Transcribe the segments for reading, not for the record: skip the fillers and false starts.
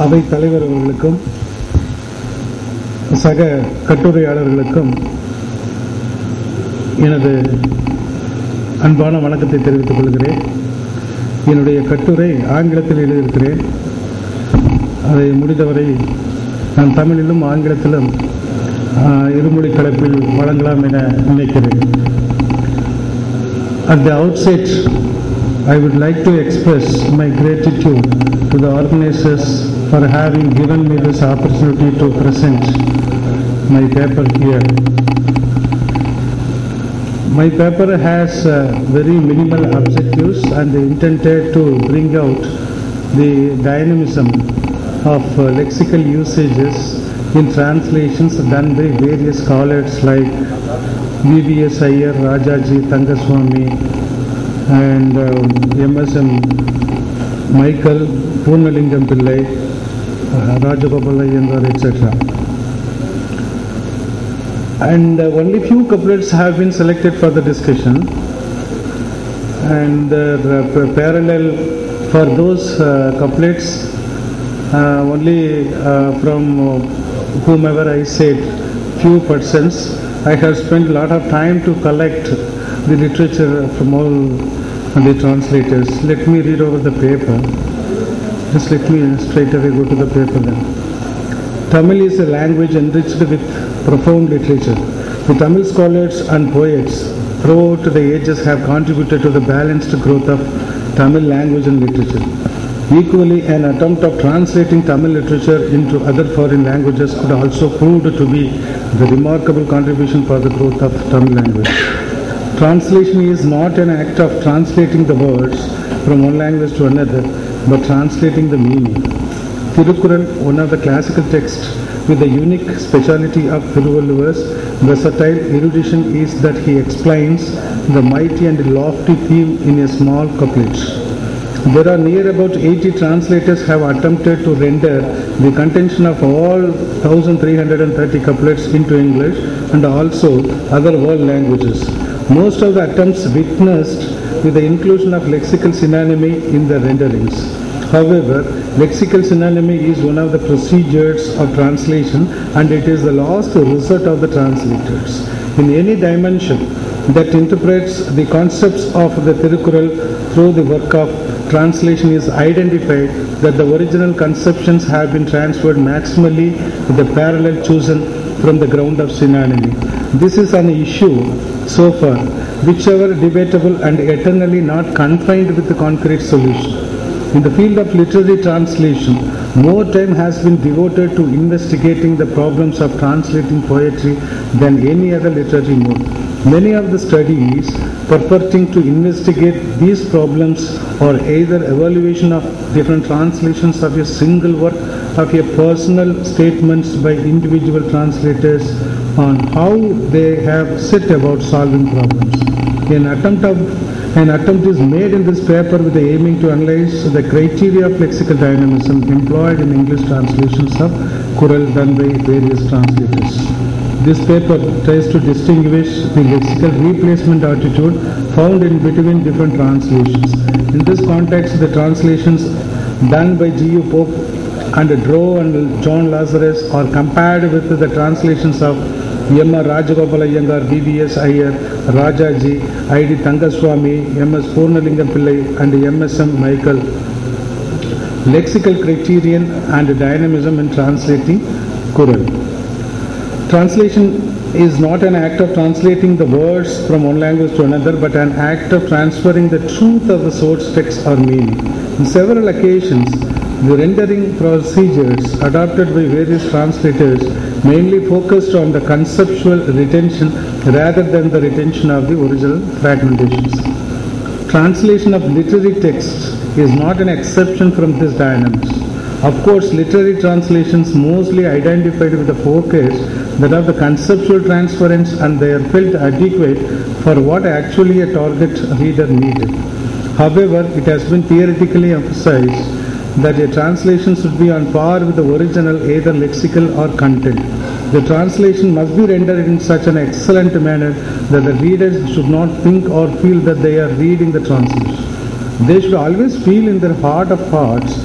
அவை தலைவர் அவர்களுக்கும் சக கட்டுரையாளர்களுக்கும் எனது அன்பான வணக்கத்தை தெரிவித்துக் கொள்கிறேன். என்னுடைய கட்டுரை ஆங்கிலத்தில் எழுதியிருக்கிறேன். அதை முடிந்தவரை நான் தமிழிலும் ஆங்கிலத்திலும் இருமொழி கலப்பில் வழங்கலாம் என நினைக்கிறேன். At the outset, I would like to express my gratitude to the organizers for having given me this opportunity to present my paper here. My paper has very minimal objectives and intended to bring out the dynamism of lexical usages in translations done by various scholars like V.V.S. Iyer, Rajaji, Thangaswamy, and M.S.M. Michael, Poonalingam Pillai, Rajagopal Iyengar, etc. And only few couplets have been selected for the discussion, and parallel for those couplets only from whomever I said, few persons. I have spent a lot of time to collect the literature from all the translators. Let me read over the paper. Just let me straight away go to the paper then. Tamil is a language enriched with profound literature. The Tamil scholars and poets throughout the ages have contributed to the balanced growth of Tamil language and literature. Equally, an attempt of translating Tamil literature into other foreign languages could also prove to be the remarkable contribution for the growth of Tamil language. Translation is not an act of translating the words from one language to another, but translating the meaning. Thirukkural, one of the classical texts with the unique speciality of Thiruvalluvar's versatile erudition, is that he explains the mighty and lofty theme in a small couplet. There are near about 80 translators have attempted to render the contention of all 1330 couplets into English and also other world languages. Most of the attempts witnessed with the inclusion of lexical synonymy in the renderings. However, lexical synonymy is one of the procedures of translation, and it is the last resort of the translators. In any dimension that interprets the concepts of the Thirukkural through the work of translation is identified that the original conceptions have been transferred maximally with the parallel chosen from the ground of synonymy. This is an issue so far whichever debatable and eternally not confined with the concrete solution. In the field of literary translation, more time has been devoted to investigating the problems of translating poetry than any other literary mode. Many of the studies purporting to investigate these problems are either evaluation of different translations of a single work, of a personal statements by individual translators on how they have set about solving problems. An attempt is made in this paper with the aiming to analyze the criteria of lexical dynamism employed in English translations of Kural done by various translators. This paper tries to distinguish the lexical replacement attitude found in between different translations. In this context, the translations done by G.U. Pope and Drow and John Lazarus are compared with the translations of M.R. Rajagopal Iyengar, V.V.S. Iyer, Rajaji, I.D. Thangaswamy, M.S. Poonalingam Pillai, and M.S.M. Michael. Lexical criterion and dynamism in translating Kural. Translation is not an act of translating the words from one language to another, but an act of transferring the truth of the source text or meaning. On several occasions, the rendering procedures adopted by various translators mainly focused on the conceptual retention rather than the retention of the original fragmentations. Translation of literary texts is not an exception from this dynamics. Of course, literary translations mostly identified with the focus that of the conceptual transference, and they are felt adequate for what actually a target reader needed. However, it has been theoretically emphasized that a translation should be on par with the original, either lexical or content. The translation must be rendered in such an excellent manner that the readers should not think or feel that they are reading the translation. They should always feel in their heart of hearts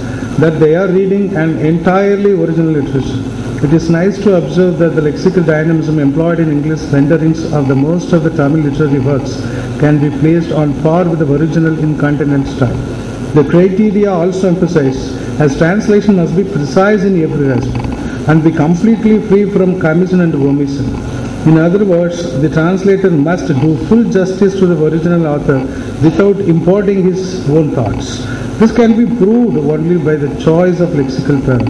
that they are reading an entirely original literature. It is nice to observe that the lexical dynamism employed in English renderings of the most of the Tamil literary works can be placed on par with the original in content and style. The criteria also emphasized as translation must be precise in every aspect and be completely free from commission and omission. In other words, the translator must do full justice to the original author without importing his own thoughts. This can be proved only by the choice of lexical term.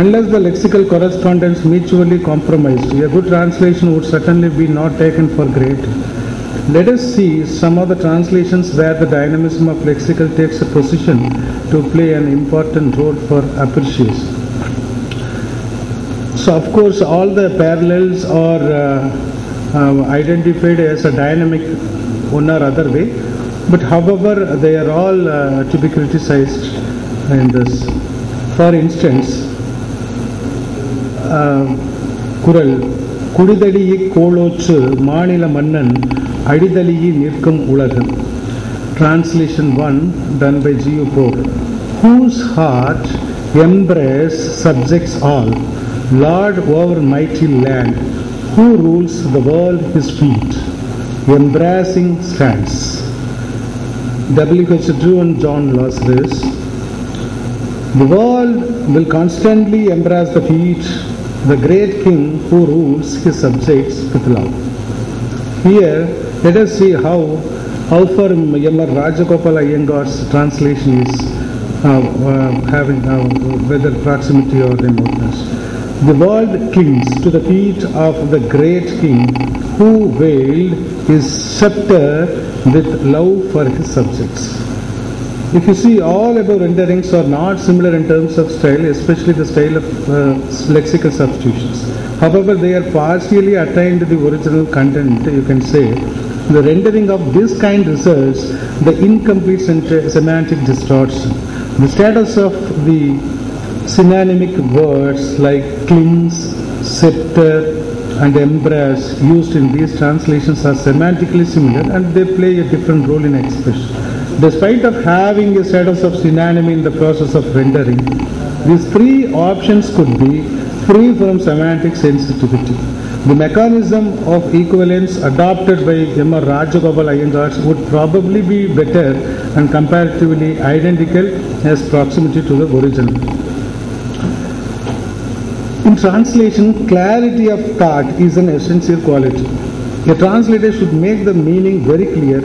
Unless the lexical correspondence mutually compromised, a good translation would certainly be not taken for granted. Let us see some of the translations where the dynamism of lexical takes a position to play an important role for appreciation. So of course all the parallels are identified as a dynamic one or other way, but however they are all to be criticized in this. For instance, குறள் குடிதடியை கோளோச்சு மாநில மன்னன் அடிதலியை நிற்கும் உலகம். Translation 1 done by G.U. Pope. Whose heart embrace subjects all, Lord over mighty land, who rules the world his feet, embracing stands. W.H. Drew and John Lazarus. The world will constantly embrace the feet, the great king who rules his subjects with love. Here, let us see how far M.R. Rajagopal Iyengar's translation is having whether proximity or remoteness. The world clings to the feet of the great king who veiled his scepter with love for his subjects. If you see, all above renderings are not similar in terms of style, especially the style of lexical substitutions. However, they are partially attained to the original content, you can say. The rendering of this kind results the incomplete semantic distortion. The status of the synonymic words like clings, scepter and embrace used in these translations are semantically similar and they play a different role in expression. Despite of having a status of synonymy in the process of rendering, these three options could be free from semantic sensitivity. The mechanism of equivalence adopted by M.R. Rajagopal Iyengar would probably be better and comparatively identical as proximity to the original. In translation, clarity of thought is an essential quality. A translator should make the meaning very clear,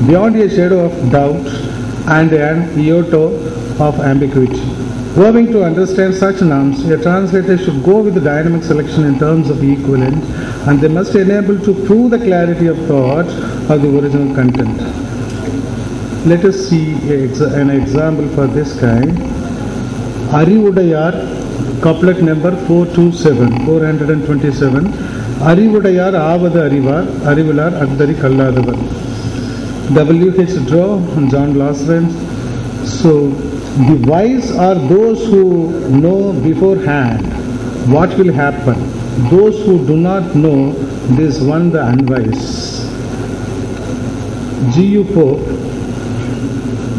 beyond a shadow of doubt and an iota of ambiguity. Owing to understand such norms, a translator should go with the dynamic selection in terms of equivalence, and they must enable to prove the clarity of thought of the original content. Let us see an example for this kind. Arivudayar, couplet number 427. Arivudayar avadu arivar, arivilar agdari kalladavar. W.H. Draw and John Lazarus. So, the wise are those who know beforehand what will happen. Those who do not know, this one the unwise. G.U. Pope.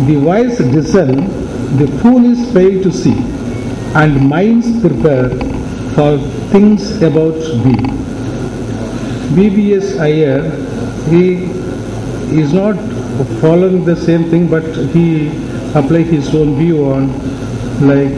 The wise discern, the foolish fail to see, and minds prepare for things about to be. B.B.S. Iyer, he is not following the same thing, but he applies his own view on like